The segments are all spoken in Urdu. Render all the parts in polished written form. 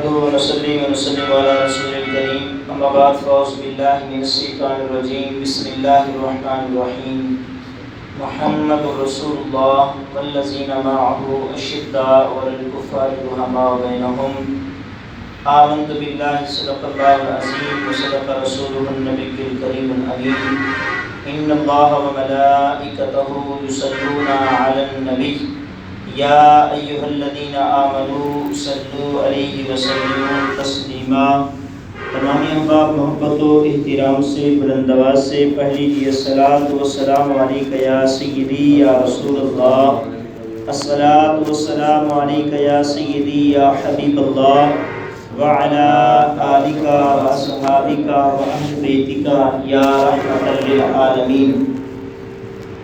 نحمده ونصلي ونسلم على رسول الكريم اما بعد فاعوذ بالله من الشيطان الرجيم بسم الله الرحمن الرحيم محمد رسول الله والذين معه أشداء على الكفار رحماء بينهم آمنت بالله صدق الله العظيم وصدق رسوله النبي الكريم الأمين إن الله وملائكته يصلون على النبي یا ایھا الذین آمنوا صلوا علیہ وسلموا تسلیما۔ تمام احباب محبت و احترام سے بلند آواز سے پہلی لیے الصلاۃ والسلام علیک یا سیدی یا رسول اللہ، الصلاۃ والسلام علیک یا سیدی یا حبیب اللہ وعلی آلک واصحابک واہل بیتک یا رحمۃ للعالمین۔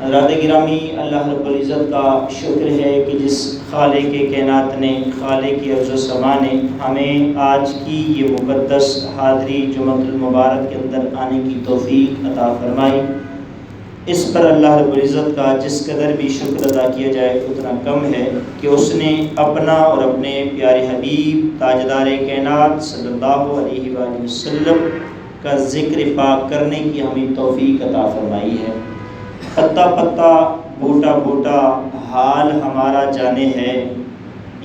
حضرات گرامی، اللہ رب العزت کا شکر ہے کہ جس خالق کائنات نے، خالق ارض و سما نے ہمیں آج کی یہ مقدس حاضری جمعۃ المبارک کے اندر آنے کی توفیق عطا فرمائی۔ اس پر اللہ رب العزت کا جس قدر بھی شکر ادا کیا جائے اتنا کم ہے کہ اس نے اپنا اور اپنے پیارے حبیب تاجدار کائنات صلی اللہ علیہ وآلہ وسلم کا ذکر پاک کرنے کی ہمیں توفیق عطا فرمائی ہے۔ پتا پتا بوٹا بوٹا حال ہمارا جانے ہے،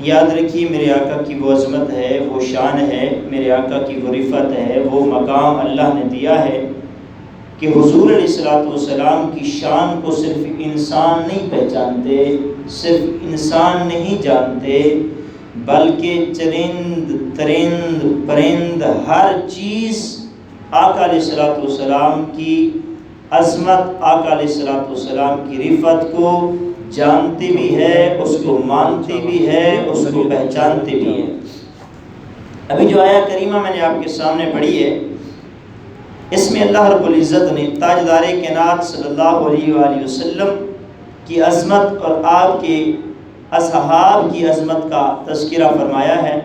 یاد رکھیے میرے آقا کی وہ عظمت ہے، وہ شان ہے، میرے آقا کی وہ رفعت ہے، وہ مقام اللہ نے دیا ہے کہ حضور علیہ الصلوۃ والسلام کی شان کو صرف انسان نہیں پہچانتے، صرف انسان نہیں جانتے، بلکہ چرند ترند پرند ہر چیز آقا علیہ الصلوۃ والسلام کی عظمت، آقا علیہ الصلوۃ والسلام کی رفعت کو جانتی بھی ہے، اس کو مانتی بھی ہے، اس کو پہچانتی بھی ہے۔ ابھی جو آیہ کریمہ میں نے آپ کے سامنے پڑھی ہے، اس میں اللہ رب العزت نے تاجدار کائنات صلی اللہ علیہ وآلہ وسلم کی عظمت اور آپ کے اصحاب کی عظمت کا تذکرہ فرمایا ہے،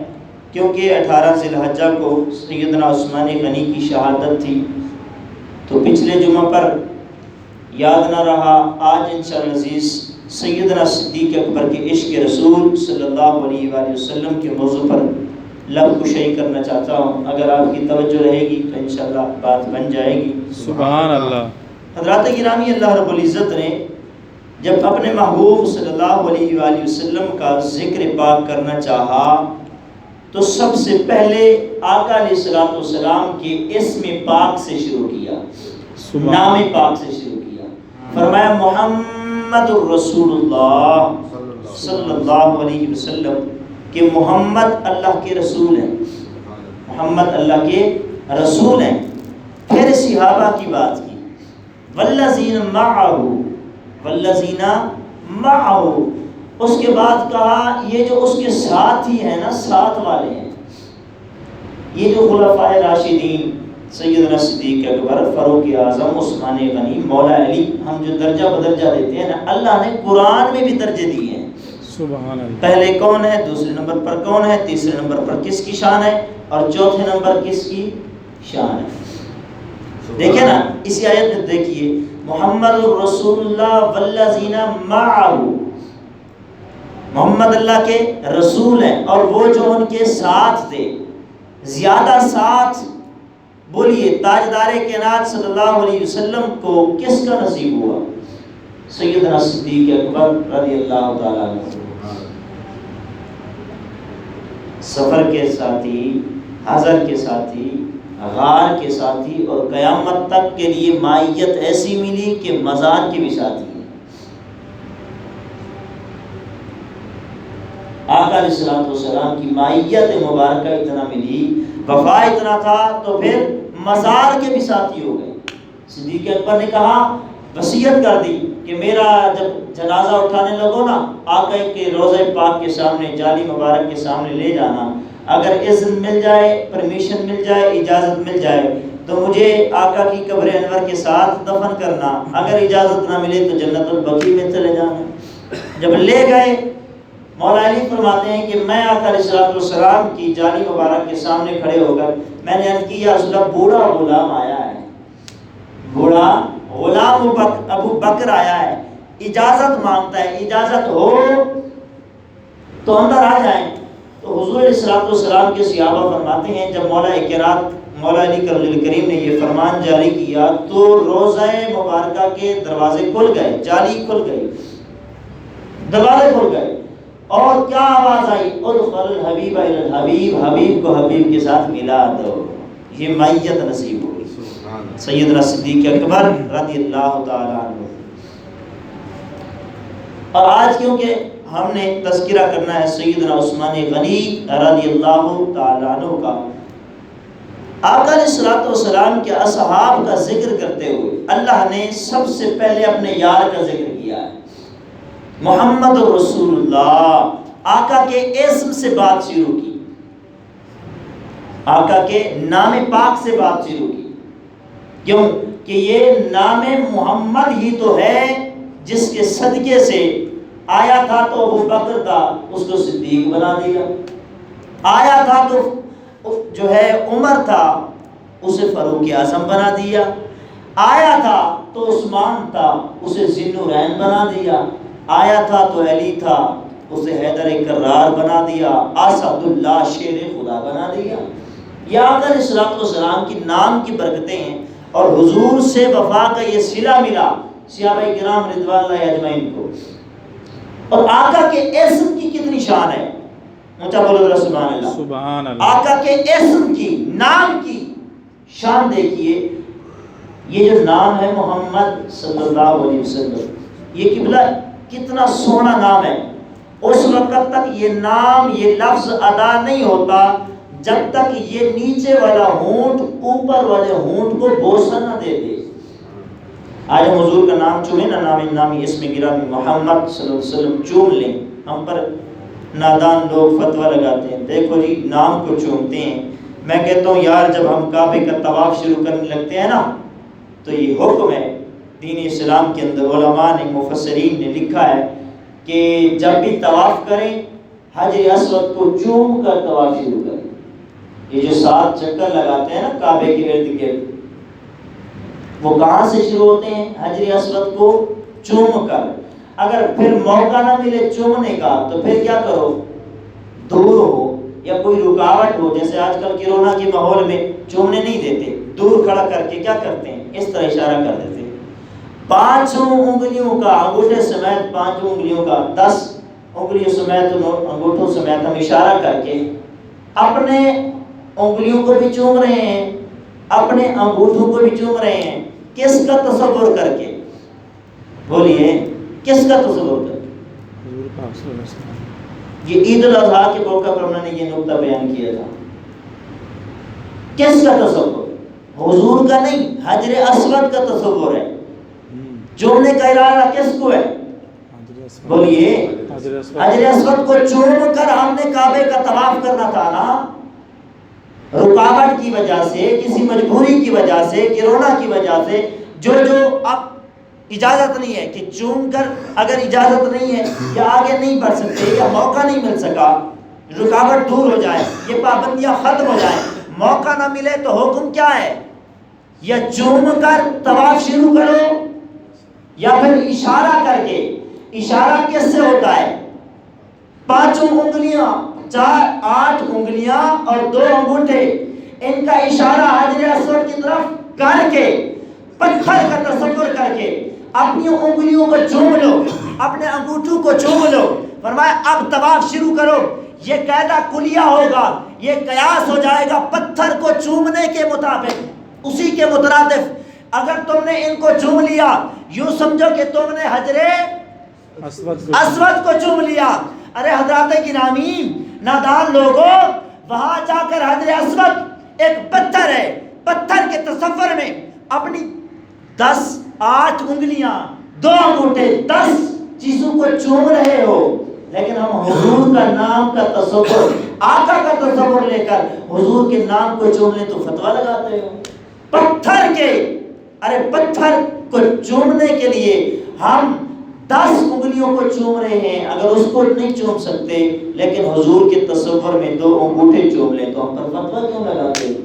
کیونکہ 18 ذی الحجہ کو سیدنا عثمان غنی کی شہادت تھی، تو پچھلے جمعہ پر یاد نہ رہا، آج انشاءاللہ عزیز سیدنا صدیق اکبر کے عشق رسول صلی اللہ علیہ وآلہ وسلم کے موضوع پر لب کشائی کرنا چاہتا ہوں۔ اگر آپ کی توجہ رہے گی تو انشاءاللہ بات بن جائے گی۔ سبحان اللہ۔ حضرات گرامی، اللہ رب العزت نے جب اپنے محبوب صلی اللہ علیہ وآلہ وسلم کا ذکر پاک کرنا چاہا تو سب سے پہلے آقا علیہ الصلوۃ والسلام کے اسم پاک سے شروع کیا، نام پاک سے شروع کیا۔ فرمایا محمد الرسول اللہ صلی اللہ علیہ وسلم کہ محمد اللہ کے رسول ہیں، محمد اللہ کے رسول ہیں۔ پھر صحابہ کی بات کی، والذین معہ، والذین معہ، اس کے بعد کہا یہ جو اس کے ساتھ ہی ہیں نا، ساتھ والے ہیں، یہ جو خلفائے راشدین سیدنا صدیق اکبر، فاروق اعظم، عثمان غنی، مولا علی، ہم جو درجہ بدرجہ دیتے ہیں نا، اللہ نے قرآن میں بھی درجے دیے ہیں۔ سبحان اللہ۔ پہلے کون ہے، دوسرے نمبر پر کون ہے، تیسرے نمبر پر کس کی شان ہے، اور چوتھے نمبر کس کی شان ہے۔ دیکھیں نا اسی آیت میں دیکھیے، محمد الرسول اللہ والذین معہ، محمد اللہ کے رسول ہیں اور وہ جو ان کے ساتھ تھے۔ زیادہ ساتھ بولیے تاجدار کائنات صلی اللہ علیہ وسلم کو کس کا نصیب ہوا؟ سیدنا صدیق اکبر رضی اللہ تعالیٰ عنہ۔ سفر کے ساتھی، حضر کے ساتھی، غار کے ساتھی، اور قیامت تک کے لیے معیت ایسی ملی کہ مزار کے بھی ساتھی۔ آقا علیہ الصلوۃ والسلام کی معیت مبارکہ اتنا ملی، وفا اتنا تھا، تو پھر مزار کے بھی ساتھی ہو گئے۔ صدیق اکبر نے کہا، وصیت کر دی کہ میرا جب جنازہ اٹھانے لگو نا، آقا کے روضہ پاک کے سامنے، جالی مبارک کے سامنے لے جانا، اگر اذن مل جائے، پرمیشن مل جائے، اجازت مل جائے تو مجھے آقا کی قبر انور کے ساتھ دفن کرنا، اگر اجازت نہ ملے تو جنت البقیع میں چلے جانا۔ جب لے گئے، مولا علی فرماتے ہیں کہ میں آقا علیہ الصلوۃ والسلام کی جالی مبارک کے سامنے کھڑے ہو کر میں نے عرض کی، یا رسول اللہ، بوڑھا غلام آیا ہے، بوڑھا غلام ابو بکر آیا ہے، اجازت مانگتا ہے، اجازت ہو تو اندر آ جائیں۔ تو حضور علیہ السلام کے صحابہ فرماتے ہیں جب مولا علی کریم نے یہ فرمان جاری کیا تو روضہ مبارکہ کے دروازے کھل گئے، جالی کھل گئی، دروازے کھل گئے، اور کیا آواز آئی؟ ادخل الحبیب الی الحبیب، حبیب کو حبیب کے ساتھ ملا دو۔ یہ معیت نصیب ہوئی سیدنا صدیق اکبر رضی اللہ تعالی عنہ۔ اور آج کیونکہ ہم نے تذکرہ کرنا ہے سیدنا عثمان غنی رضی اللہ تعالی عنہ کا، آقا علیہ السلام کے اصحاب کا ذکر کرتے ہوئے اللہ نے سب سے پہلے اپنے یار کا ذکر کیا ہے، محمد رسول اللہ۔ آقا کے اسم سے بات شروع کی، آقا کے نام پاک سے بات شروع کی، کیوں کہ یہ نام محمد ہی تو ہے جس کے صدقے سے آیا تھا تو ابو بکر تھا، اس کو صدیق بنا دیا، آیا تھا تو جو ہے عمر تھا، اسے فاروق اعظم بنا دیا، آیا تھا تو عثمان تھا، اسے ذی النورین بنا دیا، آیا تھا تو علی تھا، اسے حیدر کرار بنا دیا، اسد اللہ شیر خدا بنا دیا۔ یہ آقا علیہ السلام کی نام کی برکتیں ہیں، اور حضور سے وفا کا یہ صلہ ملا صحابہ کرام رضوان اللہ اجمعین کو۔ اور آقا کے اسم کی کتنی شان ہے، اونچا بولو ذرا سبحان اللہ۔ سبحان اللہ۔ آقا کے اسم کی، نام کی شان دیکھیے، یہ جو نام ہے محمد صلی اللہ علیہ وسلم، یہ قبلہ کتنا سونا نام ہے۔ اس وقت تک یہ نام، یہ لفظ ادا نہیں ہوتا جب تک یہ نیچے والا ہونٹ اوپر والے ہونٹ کو بوسہ نہ دے دے۔ آج ہم حضور کا نام چومیں نا، نامی اسم گرامی محمد صلی اللہ علیہ وسلم چوم لیں، ہم پر نادان لوگ فتویٰ لگاتے ہیں، دیکھو جی نام کو چومتے ہیں۔ میں کہتا ہوں یار جب ہم کعبے کا طواف شروع کرنے لگتے ہیں نا تو یہ حکم ہے دین اسلام کے اندر، علماء نے مفسرین نے لکھا ہے کہ جب بھی طواف کریں حجر اسود کو چوم کر طواف شروع کریں۔ یہ جو 7 چکر لگاتے ہیں نا کعبے کے ارد گرد، وہ کہاں سے شروع ہوتے ہیں؟ حجر اسود کو چوم کر۔ اگر پھر موقع نہ ملے چومنے کا تو پھر کیا کرو؟ دور ہو یا کوئی رکاوٹ ہو، جیسے آج کل کورونا کے ماحول میں چومنے نہیں دیتے، دور کھڑا کر کے کیا کرتے ہیں؟ اس طرح اشارہ کر دیتے ہیں۔ 5 انگلیوں کا، انگوٹھے سمیت 5 انگلیوں کا، 10 انگلیوں سمیت انگوٹھوں سمیت ہم اشارہ کر کے اپنے انگلیوں کو بھی چوم رہے ہیں، اپنے انگوٹھوں کو بھی چوم رہے ہیں۔ کس کا تصور کر کے؟ بولیے کس کا تصور کر کے؟ یہ عید الاضحیٰ کے موقع پر انہوں نے یہ نقطہ بیان کیا تھا۔ کس کا تصور؟ حضور کا نہیں، حجر اسود کا تصور ہے۔ چومنے کا ارادہ کس کو ہے؟ بولیے حجر اسود کو چوم کر ہم نے کعبے کا طواف کرنا تھا نا۔ رکاوٹ کی وجہ سے، کسی مجبوری کی وجہ سے، کورونا کی وجہ سے جو اب اجازت نہیں ہے کہ چوم کر، اگر اجازت نہیں ہے یا آگے نہیں بڑھ سکتے یا موقع نہیں مل سکا، رکاوٹ دور ہو جائے، یہ پابندیاں ختم ہو جائیں، موقع نہ ملے تو حکم کیا ہے؟ یا چوم کر طواف شروع کرو یا پھر اشارہ کر کے۔ اشارہ کس سے ہوتا ہے؟ 5 انگلیاں، 8 انگلیاں اور 2 انگوٹھے، ان کا اشارہ حجر اسود کی طرف کر کے، پتھر کا تصور کر کے اپنی انگلیوں کو چوم لو، اپنے انگوٹھوں کو چوم لو۔ فرمایا اب طواف شروع کرو۔ یہ قاعدہ کلیہ ہوگا، یہ قیاس ہو جائے گا پتھر کو چومنے کے مطابق، اسی کے مترادف۔ اگر تم نے ان کو چوم لیا، یوں سمجھو کہ تم نے حجر اسود کو چوم لیا۔ ارے حضرات گرامی، نادان لوگوں، وہاں جا کر حجر اسود ایک پتھر ہے، پتھر کے تصور میں اپنی 8 انگلیاں، 2 انگوٹھے، 10 چیزوں کو چوم رہے ہو، لیکن ہم حضور کا نام کا تصور، آقا کا تصور لے کر حضور کے نام کو چوم لیں تو فتویٰ لگاتے ہو پتھر کے۔ ارے پتھر کو چومنے کے لیے ہم 10 انگلیوں کو چوم رہے ہیں، اگر اس کو نہیں چوم سکتے لیکن حضور کے تصور میں 2 انگوٹھے چوم لیں تو ہم پر فتویٰ کیوں لگاتے ہو؟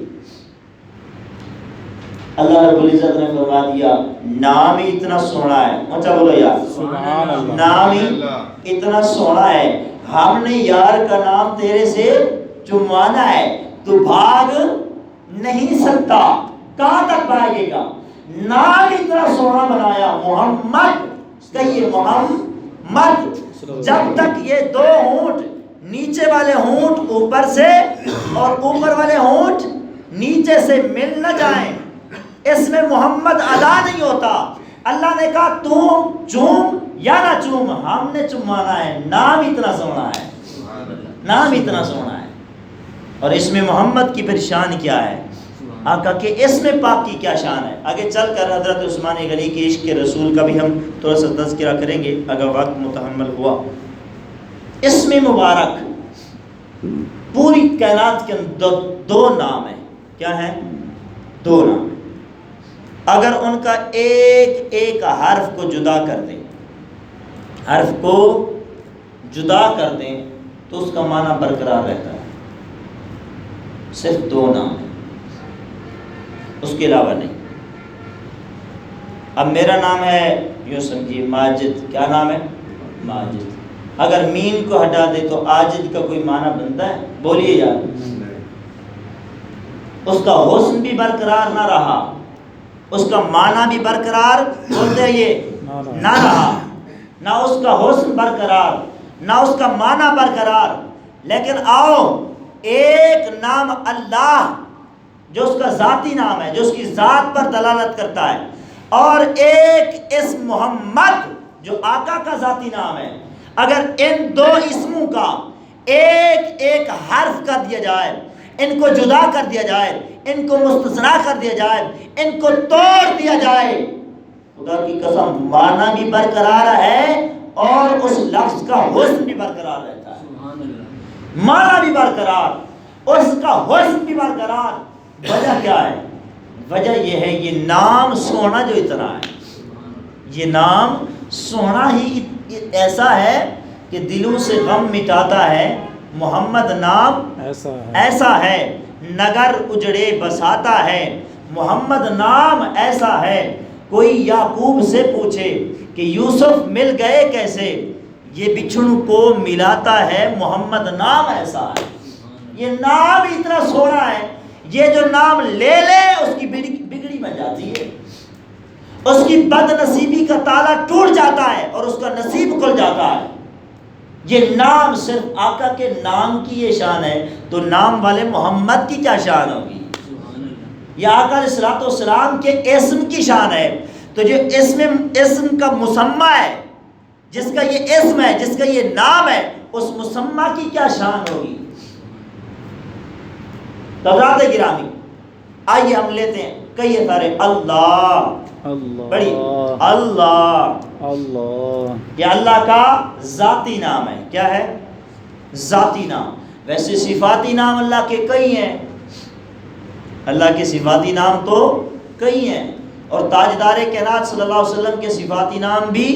اللہ رب العزت نے فرما دیا نام ہی اتنا سونا ہے، اچھا بولو یار، نام ہی اتنا سونا ہے، ہم نے یار کا نام تیرے سے چموانا ہے، تو بھاگ نہیں سکتا۔ کہاں تک بھاگے گا؟ نام اتنا سونا بنایا محمد، کہیے محمد، جب تک یہ دو ہونٹ نیچے والے ہونٹ اوپر سے اور اوپر والے ہونٹ نیچے سے مل نہ جائیں، اس میں محمد ادا نہیں ہوتا۔ اللہ نے کہا تم چوم یا نہ چوم، ہم نے چمانا ہے، نام اتنا سونا ہے، نام اتنا سونا ہے۔ اور اس میں محمد کی پھر شان کیا ہے، آقا کہ اس میں پاک کی کیا شان ہے۔ آگے چل کر حضرت عثمان غنی کے عشق کے رسول کا بھی ہم تھوڑا سا تذکرہ کریں گے اگر وقت متحمل ہوا۔ اس میں مبارک پوری کائنات کے اندر دو نام ہیں، کیا ہیں؟ دو نام۔ اگر ان کا ایک ایک حرف کو جدا کر دیں، حرف کو جدا کر دیں تو اس کا معنی برقرار رہتا ہے۔ صرف دو نام ہیں، اس کے علاوہ نہیں۔ اب میرا نام ہے یوں سمجھیے ماجد، کیا نام ہے؟ ماجد۔ اگر مین کو ہٹا دے تو آجد کا کوئی معنی بنتا ہے؟ بولیے یار، اس کا حسن بھی برقرار نہ رہا، اس کا معنی بھی برقرار بولتے ہیں یہ نہ رہا، نہ اس کا حسن برقرار نہ اس کا معنی برقرار۔ لیکن آؤ ایک نام اللہ جو اس کا ذاتی نام ہے، جو اس کی ذات پر دلالت کرتا ہے، اور ایک اسم محمد جو آقا کا ذاتی نام ہے، اگر ان دو اسموں کا ایک ایک حرف کر دیا جائے، ان کو جدا کر دیا جائے، ان کو مستثنا کر دیا جائے، ان کو توڑ دیا جائے، خدا کی قسم معنی بھی برقرار ہے اور اس لفظ کا حسن بھی برقرار رہتا ہے۔ معنی بھی برقرار، اس کا حسن بھی برقرار۔ وجہ کیا ہے؟ وجہ یہ ہے یہ نام سونا جو اتنا ہے، یہ نام سونا ہی ایسا ہے کہ دلوں سے غم مٹاتا ہے۔ محمد نام ایسا ہے نگر اجڑے بساتا ہے، محمد نام ایسا ہے کوئی یعقوب سے پوچھے کہ یوسف مل گئے کیسے، یہ بچھڑ کو ملاتا ہے، محمد نام ایسا ہے۔ یہ نام اتنا سونا ہے، یہ جو نام لے لے اس کی بگڑی بن جاتی ہے، اس کی بد نصیبی کا تالا ٹوٹ جاتا ہے اور اس کا نصیب کھل جاتا ہے۔ یہ نام صرف آقا کے نام کی یہ شان ہے، تو نام والے محمد کی کیا شان ہوگی؟ یہ آقا علیہ الصلوۃ والسلام کے اسم کی شان ہے۔ تو جو اسم کا مسمى ہے، جس کا یہ اسم ہے، جس کا یہ نام ہے، اس مسمى کی کیا شان ہوگی؟ حضرات گرامی آئیے ہم لیتے ہیں کئی سارے اللہ، بڑی اللہ، یہ اللہ کا ذاتی نام ہے۔ کیا ہے؟ ذاتی نام۔ ویسے صفاتی نام اللہ کے کئی ہیں، اللہ کے صفاتی نام تو کئی ہیں، اور تاجدار کائنات صلی اللہ علیہ وسلم کے صفاتی نام بھی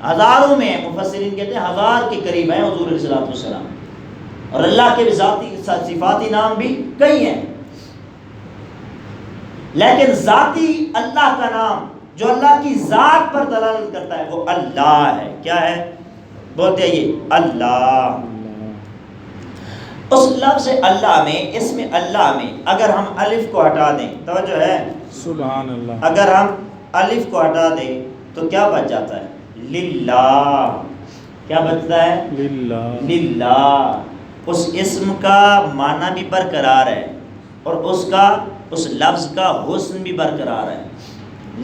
ہزاروں میں ہیں، مفسرین کہتے ہیں 1000 کے قریب ہیں حضور علیہ السلام، اور اللہ کے ذاتی صفاتی نام بھی کئی ہیں۔ لیکن ذاتی اللہ کا نام جو اللہ کی ذات پر دلالت کرتا ہے وہ اللہ ہے۔ کیا ہے؟ بولتے ہیں یہ اللہ۔ اس لفظ اللہ میں، اس میں اللہ میں اگر ہم الف کو ہٹا دیں، توجہ ہے سبحان اللہ، اگر ہم الف کو ہٹا دیں تو کیا بچ جاتا ہے؟ للہ۔ کیا بچتا ہے؟ للہ۔ للہ۔ اس اسم کا معنی بھی برقرار ہے اور اس لفظ کا حسن بھی برقرار ہے۔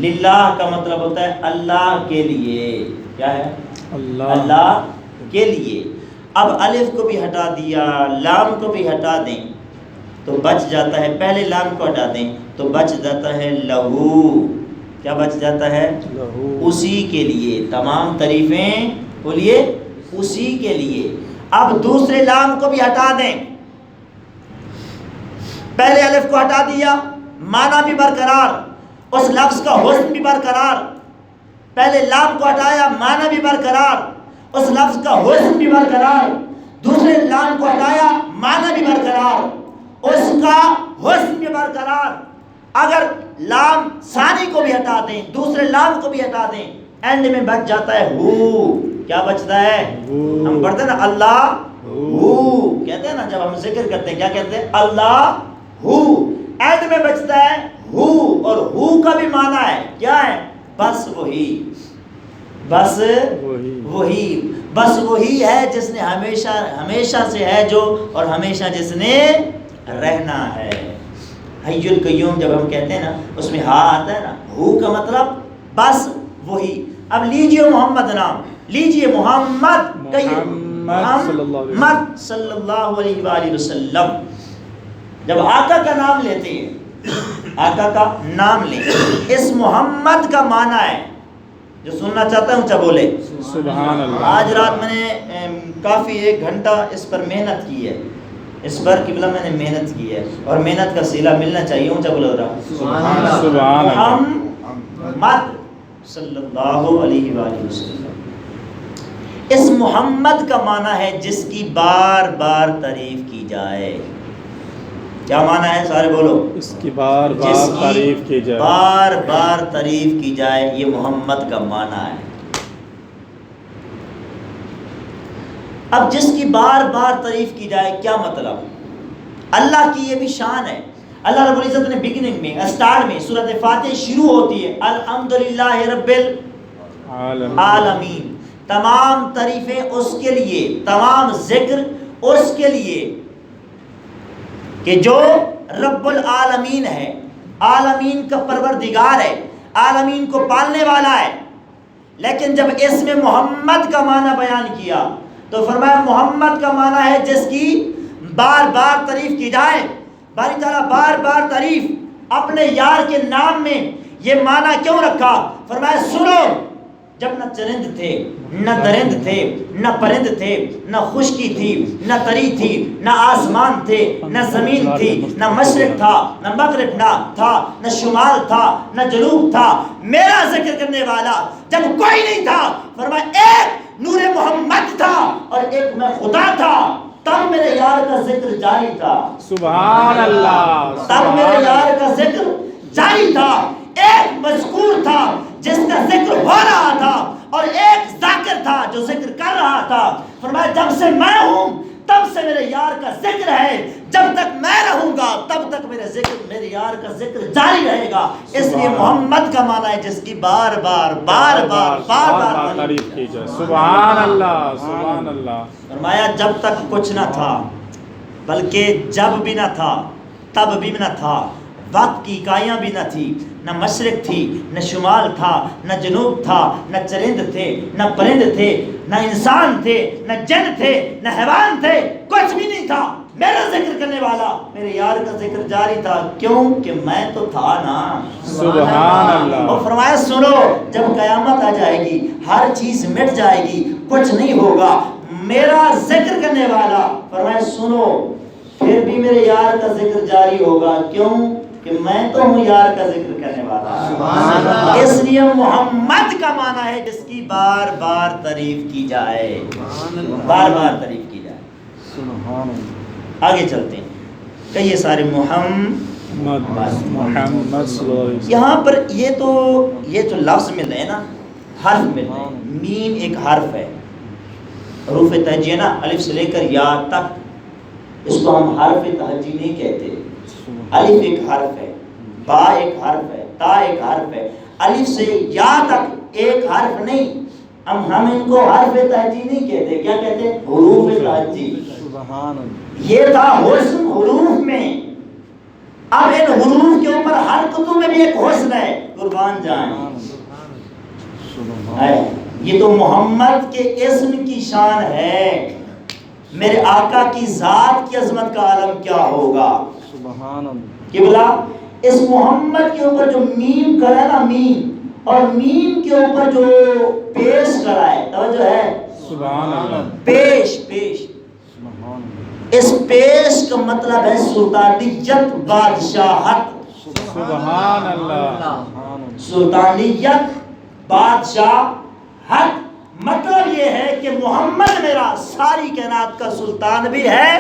للہ کا مطلب ہوتا ہے اللہ کے لیے۔ کیا ہے؟ اللہ کے لیے۔ اب الف کو بھی ہٹا دیا، لام کو بھی ہٹا دیں تو بچ جاتا ہے، پہلے لام کو ہٹا دیں تو بچ جاتا ہے لہو۔ کیا بچ جاتا ہے؟ لہو، اسی کے لیے۔ تمام تعریفیں بولیے اسی کے لیے۔ اب دوسرے لام کو بھی ہٹا دیں، پہلے الف کو ہٹا دیا، معنی بھی برقرار، اس لفظ کا حسن بھی برقرار۔ پہلے لام کو ہٹایا، معنی بھی برقرار، اس لفظ کا حسن بھی برقرار۔ دوسرے لام کو ہٹایا، معنی بھی برقرار، اس کا حسن بھی برقرار۔ اگر لام ثانی کو بھی ہٹا دیں، دوسرے لام کو بھی ہٹا دیں، اینڈ میں بچ جاتا ہے ہو. کیا بچتا ہے؟ ہو. ہم پڑھتے ہیں نا اللہ ہو کہتے ہیں نا، جب ہم ذکر کرتے ہیں کیا کہتے ہیں؟ اللہ ہو. اینڈ میں بچتا ہے ہو، اور ہو کا بھی معنی ہے کیا ہے؟ بس وہی، بس وہی، بس وہی ہے جس نے ہمیشہ ہمیشہ سے ہے جو، اور ہمیشہ جس نے رہنا ہے. حی القیوم جب ہم کہتے ہیں نا اس میں ہا آتا ہے نا، ہو کا مطلب بس وہی. اب لیجئے محمد نام، لیجئے محمد، کہیے محمد صلی اللہ علیہ وآلہ وسلم. جب آقا کا نام لیتے ہیں، آقا کا نام لیں، اس محمد کا معنی ہے، جو سننا چاہتا ہے اونچا بولے سبحان اللہ. آج رات میں نے کافی 1 گھنٹہ اس پر محنت کی ہے، اس پر قبلہ میں نے محنت کی ہے، اور محنت کا صلہ ملنا چاہیے. اونچا بولو رہا سبحان اللہ. محمد صلی اللہ علیہ وآلہ وسلم. اس محمد کا معنی ہے جس کی بار بار تعریف کی جائے. کیا معنی ہے؟ سارے بولو. اس کی بار جس بار کی تعریف کی جائے. بار بار تعریف کی جائے، یہ محمد کا معنی ہے. اب جس کی بار بار تعریف کی جائے کیا مطلب؟ اللہ کی یہ بھی شان ہے. اللہ رب العزت نے بگننگ میں، اسٹارٹ میں سورۃ فاتح شروع ہوتی ہے الحمدللہ رب العالمین. تمام تعریفیں اس کے لیے، تمام ذکر اس کے لیے کہ جو رب العالمین ہے، عالمین کا پروردگار ہے، عالمین کو پالنے والا ہے. لیکن جب اس میں محمد کا معنی بیان کیا تو فرمایا محمد کا معنی ہے جس کی بار بار تعریف کی جائے. باری تعالیٰ بار بار تعریف اپنے یار کے نام میں یہ معنی کیوں رکھا؟ فرمایا سنو، جب نہ چرند تھے، نہ درند تھے، نہ پرند تھے، نہ خشکی تھی، نہ تری تھی، نہ آسمان تھے، نہ زمین تھی، نہ مشرق تھا، نہ مغرب نہ تھا، نہ شمال تھا، نہ جنوب تھا، میرا ذکر کرنے والا جب کوئی نہیں تھا، فرمایا ایک نور محمد تھا اور ایک میں خدا تھا، تب میرے یار کا ذکر جاری تھا. سبحان اللہ. تب میرے یار کا ذکر جاری تھا. ایک مذکور تھا جس کا ذکر ہو رہا تھا، اور ایک ذاکر تھا جو ذکر کر رہا تھا. فرمایا جب سے میں ہوں تب سے میرے یار کا ذکر ہے، جب تک میں رہوں گا تب تک میرے ذکر، میرے یار کا ذکر جاری رہے گا. اس لیے محمد کا معنی ہے جس کی بار بار بار بار بار بار تعریف کی جائے. سبحان اللہ. سبحان اللہ. فرمایا جب تک کچھ نہ تھا، بلکہ جب بھی نہ تھا تب بھی نہ تھا، وقت کی اکائیاں بھی نہ تھی، نہ مشرق تھی، نہ شمال تھا، نہ جنوب تھا، نہ چرند تھے، نہ پرند تھے، نہ انسان تھے، نہ جن تھے، نہ حیوان تھے، کچھ بھی نہیں تھا. میرا ذکر کرنے والا، میرے یار کا ذکر جاری تھا. کیوں کہ میں تو تھا نا. سبحان اللہ. اور فرمایا سنو، جب قیامت آ جائے گی، ہر چیز مٹ جائے گی، کچھ نہیں ہوگا، میرا ذکر کرنے والا، فرمایا سنو پھر بھی میرے یار کا ذکر جاری ہوگا. کیوں کہ میں تو ہوں یار کا ذکر کرنے والا. اس لیے محمد کا معنی ہے جس کی بار بار تعریف کی جائے، بار بار تعریف کی جائے. آگے چلتے ہیں. کہیے سارے محمد محمد صلی اللہ علیہ وسلم. یہاں پر یہ جو لفظ مل رہے ہیں نا، حرف مل رہے ہیں. میم ایک حرف ہے، حروف تہجیہ نا، الف سے لے کر یا تک، اس کو ہم حرف تہجی نہیں کہتے. الف ایک حرف ہے، با ایک حرف ہے، تا ایک حرف ہے. الف سے یا تک ایک حرف نہیں. ہم ان کو حرف تہجی نہیں کہتے. کیا کہتے؟ حروف تہجی. یہ تھا حسن حروف میں. اب ان حروف کے اوپر ہر کتب میں بھی ایک حسن ہے. قربان جائیں، یہ تو محمد کے اسم کی شان ہے. میرے آقا کی ذات کی عظمت کا عالم کیا ہوگا. کہ بلا اس محمد کے اوپر جو میم کرا ہے نا، میم، اور میم کے اوپر جو پیش کرا ہے، توجہ ہے، سبحان اللہ. پیش پیش، اس پیش کا مطلب ہے سلطانیت، بادشاہت. سبحان اللہ. سلطانیت، بادشاہت. مطلب یہ ہے کہ محمد میرا ساری کائنات کا سلطان بھی ہے،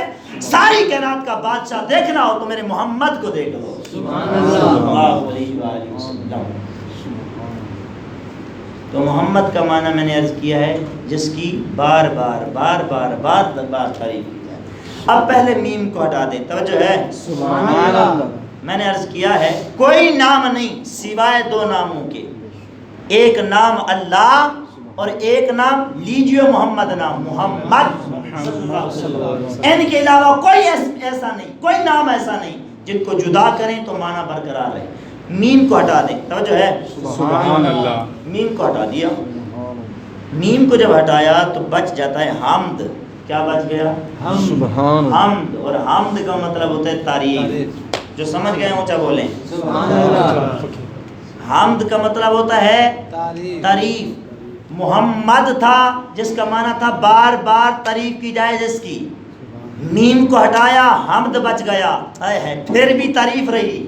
ساری کائنات کا بادشاہ. دیکھنا ہو تو میرے محمد کو دیکھ لو. سبحان اللہ. تو محمد کا معنی میں نے عرض کیا ہے جس کی بار بار تعریف کی جائے. اب پہلے میم کو ہٹا دیں, توجہ ہے. سبحان اللہ. میں نے عرض کیا ہے کوئی نام نہیں سوائے دو ناموں کے, ایک نام اللہ اور ایک نام لیجیے محمد نام, محمد. ان کے علاوہ کوئی ایسا نہیں, کوئی نام ایسا نہیں جن کو جدا کریں تو معنی برقرار رہے. میم کو ہٹا دیں, توجہ ہے. سبحان اللہ. میم کو ہٹا دیا. میم کو جب ہٹایا تو بچ جاتا ہے حمد. کیا بچ گیا؟ سبحان اللہ. حمد. اور حمد کا مطلب ہوتا ہے تعریف. جو سمجھ گئے اونچا بولیں. سبحان اللہ. حمد کا مطلب ہوتا ہے تعریف. محمد تھا جس کا معنی تھا بار بار تعریف کی جائے جس کی. میم کو ہٹایا, حمد بچ گیا. پھر بھی تعریف رہی,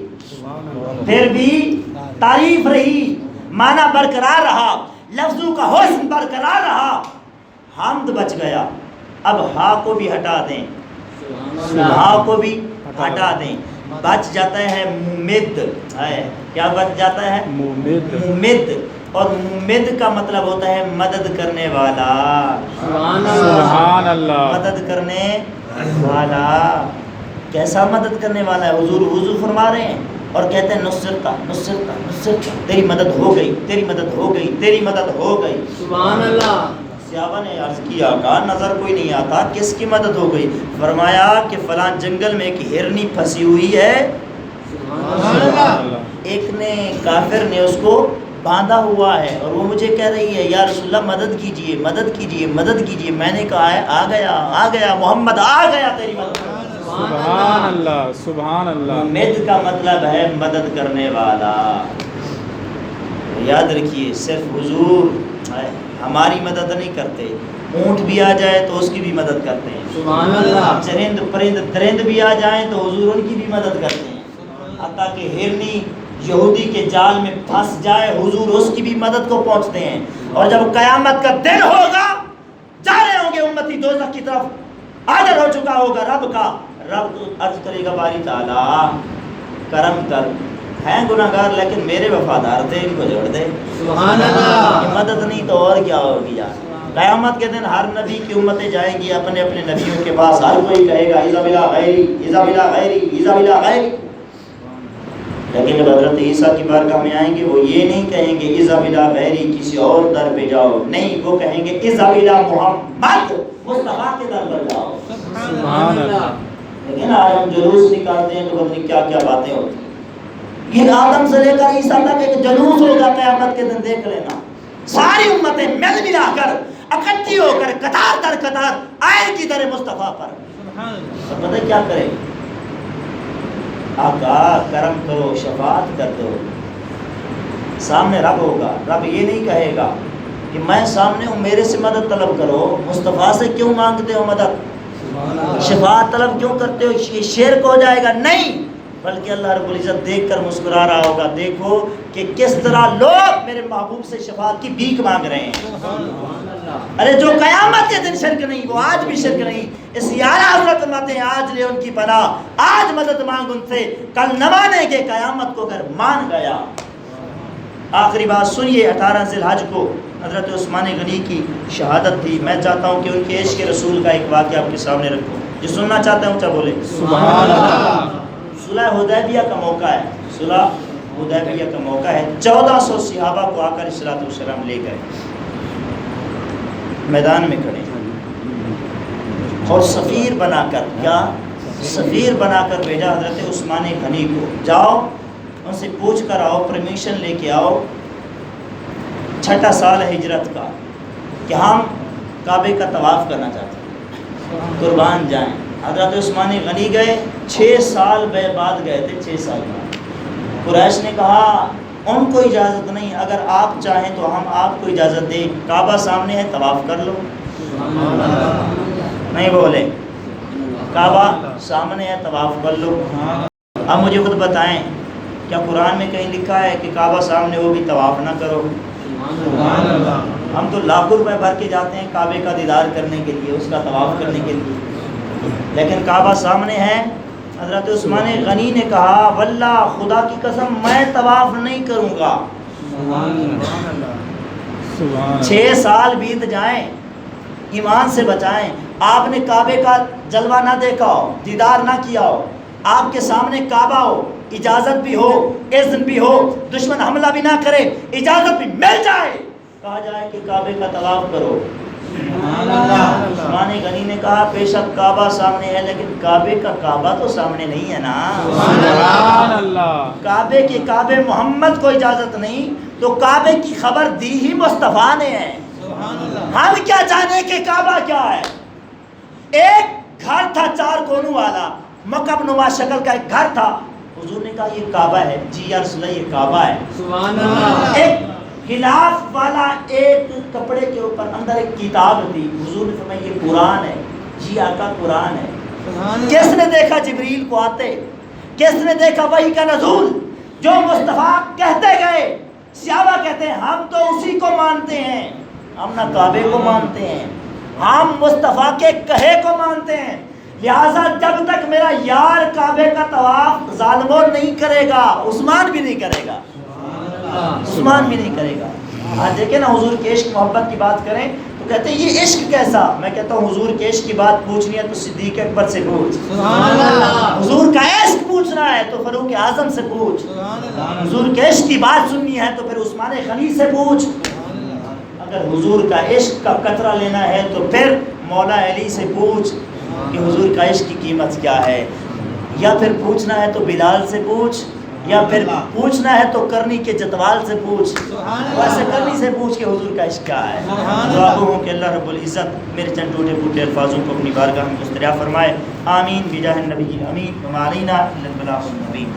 پھر بھی تعریف رہی, معنی برقرار رہا, لفظوں کا حسن برقرار رہا, حمد بچ گیا. اب ہا کو بھی ہٹا دیں, ہا کو بھی ہٹا دیں, بچ جاتا ہے ممد. کیا بچ جاتا ہے؟ ممد. اور ممد کا مطلب ہوتا ہے مدد کرنے والا. سبحان اللہ. مدد کرنے والا. کیسا مدد کرنے والا ہے؟ حضور وضو فرما رہے ہیں اور کہتے ہیں نصرتا نصرتا نصرتا, تیری مدد ہو گئی, تیری مدد ہو گئی, تیری مدد ہو گئی. سبحان اللہ. صحابہ نے عرض کیا آقا نظر کوئی نہیں آتا, کس کی مدد ہو گئی؟ فرمایا کہ فلاں جنگل میں ایک ہرنی پھنسی ہوئی ہے, سبحان اللہ. ایک نے کافر نے اس کو باندھا ہوا ہے اور وہ مجھے کہہ رہی ہے یا رسول اللہ مدد کیجئے مدد کیجئے مدد کیجئے. میں نے کہا ہے آ گیا محمد آ گیا تیری مدد. سبحان اللہ. سبحان اللہ. مد کا مطلب ہے مدد کرنے والا. یاد رکھیے صرف حضور ہماری مدد نہیں کرتے, اونٹ بھی آ جائے تو اس کی بھی مدد کرتے ہیں. سبحان اللہ. چرند پرند درند بھی آ جائیں تو حضور ان کی بھی مدد کرتے ہیں. حتیٰ کہ ہرنی یہودی کے جال میں پھنس جائے حضور اس کی بھی مدد کو پہنچتے ہیں. اور جب قیامت کا دن ہوگا جا رہے ہوں گے امتی دوزخ کی طرف, حاضر ہو چکا ہوگا رب کا, رب عرض کرے گا باری تعالیٰ کرم کر, ہیں گناہگار لیکن میرے وفادار تھے, ان کو جوڑ دے. سبحان اللہ. یہ مدد نہیں تو اور کیا ہوگی یار. قیامت کے دن ہر نبی کی امتیں جائیں گی اپنے اپنے نبیوں کے پاس, ہر کوئی کہے گا اذا بلا غیری اذا بلا غیری اذا بلا غیری. لیکن جب حضرت عیسیٰ کی بارگاہ میں آئیں گے وہ یہ نہیں کہیں گے اذا بلا غیری کسی اور در پہ جاؤ, نہیں وہ کہیں گے اذا بلا محمد مصطفیٰ کے در پر جاؤ. سبحان اللہ. لیکن آج ہم جلوس نکالتے ہیں تو پتہ نہیں کیا کیا باتیں ہوتی ہیں. یہ آدم سے لے کر عیسیٰ تک ایک جلوس ہوگا قیامت کے دن, دیکھ لینا. ساری امتیں مل ملا کر اکٹھی ہو کر قطار در قطار آئے کی در مصطفیٰ پر. اور پتہ کیا کرے, آقا کرم کرو شفاعت کر دو. سامنے رب ہوگا, رب یہ نہیں کہے گا کہ میں سامنے ہوں میرے سے مدد طلب کرو, مصطفیٰ سے کیوں مانگتے ہو مدد, شفاعت طلب کیوں کرتے ہو, یہ شرک ہو جائے گا. نہیں, بلکہ اللہ رب العزت دیکھ کر مسکرا رہا ہوگا, دیکھو کہ کس طرح لوگ میرے محبوب سے شفاعت کی بھیک مانگ رہے ہیں. ارے جو قیامت کے دن شرک نہیں وہ آج بھی شرک نہیں. اس یارہ حضرت ماتیں آج لے ان کی پناہ, آج مدد مانگ ان سے, کل نہ مانیں گے قیامت کو اگر مان گیا. آخری بات سنیے, 18 ذی الحج کو حضرت عثمان غنی کی شہادت تھی. میں چاہتا ہوں کہ ان کے عشق رسول کا ایک واقعہ آپ کے سامنے رکھوں. جو سننا چاہتے ہیں اونچا بولے. سبحان اللہ. صلح حدیبیہ کا موقع ہے, صلح حدیبیہ کا موقع ہے. 1400 صحابہ کو آقا علیہ السلام لے گئے, میدان میں کھڑے اور سفیر بنا کر, کیا سفیر بنا کر بھیجا حضرت عثمان غنی کو, جاؤ ان سے پوچھ کر آؤ, پرمیشن لے کے آؤ, 6واں سال ہجرت کا, کہ ہم کعبے کا طواف کرنا چاہتے ہیں, قربان جائیں. حضرت عثمان غنی گئے, 6 سال بعد گئے تھے, 6 سال بعد. قریش نے کہا ان کو اجازت نہیں, اگر آپ چاہیں تو ہم آپ کو اجازت دیں, کعبہ سامنے ہے طواف کر لو. نہیں بولے, کعبہ سامنے ہے طواف کر لو. اب مجھے خود بتائیں کیا قرآن میں کہیں لکھا ہے کہ کعبہ سامنے ہو بھی طواف نہ کرو؟ ہم تو لاکھوں روپے بھر کے جاتے ہیں کعبے کا دیدار کرنے کے لیے, اس کا طواف کرنے کے لیے, لیکن کعبہ سامنے ہے. حضرت عثمان غنی نے کہا واللہ خدا کی قسم میں طواف نہیں کروں گا. سبحان 6 سال بیت جائیں ایمان سے بچائیں. آپ نے کعبے کا جلوہ نہ دیکھا ہو, دیدار نہ کیا ہو, آپ کے سامنے کعبہ ہو, اجازت بھی ہو, اذن بھی ہو, دشمن حملہ بھی نہ کرے, اجازت بھی مل جائے, کہا جائے کہ کعبے کا طواف کرو. عثمان غنی نے کہا بے شک کعبہ سامنے ہے لیکن کعبے کا کعبہ تو سامنے نہیں ہے نا. سبحان اللہ. کعبے کے کعبے محمد کو اجازت نہیں تو کعبے کی خبر دی ہی مصطفیٰ نے ہے. ہم کیا جانے کہ کعبہ کیا ہے. ایک گھر تھا 4 کونوں والا, مکعب نما شکل کا ایک گھر تھا. حضور نے کہا یہ کعبہ ہے. جی یا رسول اللہ یہ کعبہ ہے. سبحان اللہ. ایک غلاف والا ایک کپڑے کے اوپر اندر ایک کتاب تھی. حضور نے فرمایا یہ قرآن ہے. جی آقا قرآن ہے. کس نے دیکھا جبریل کو آتے, کس نے دیکھا وحی کا نزول. جو مصطفیٰ کہتے گئے, صحابہ کہتے ہیں ہم تو اسی کو مانتے ہیں, ہم نہ کعبے کو مانتے ہیں, ہم مصطفیٰ کے کہے کو مانتے ہیں. لہٰذا جب تک میرا یار کعبے کا طواف ظالموں نہیں کرے گا, عثمان بھی نہیں کرے گا, عثمان بھی نہیں کرے گا. آج دیکھیں نا حضور کے عشق محبت کی بات کریں تو کہتے ہیں یہ عشق کیسا. میں کہتا ہوں حضور کے عشق کی بات پوچھنی ہے تو صدیق اکبر سے پوچھ. سبحان اللہ. حضور کا عشق پوچھنا ہے تو فاروق اعظم سے پوچھ. حضور کے عشق کی بات سننی ہے تو پھر عثمان غنی سے پوچھ. اگر حضور کا عشق کا قطرہ لینا ہے تو پھر مولا علی سے پوچھ کہ حضور کا عشق کی قیمت کیا ہے. یا پھر پوچھنا ہے تو بلال سے پوچھ, یا پھر پوچھنا ہے تو کرنی کے جتوال سے پوچھ. ویسے کرنی سے پوچھ کہ حضور کا عشق کیا ہے. دعا ہوں کہ اللہ رب العزت میرے چند ٹوٹے پھوٹے الفاظوں کو اپنی بارگاہ میں مستریا فرمائے. آمین بجاہ النبی الامین وما علینا الا البلاغ المبین.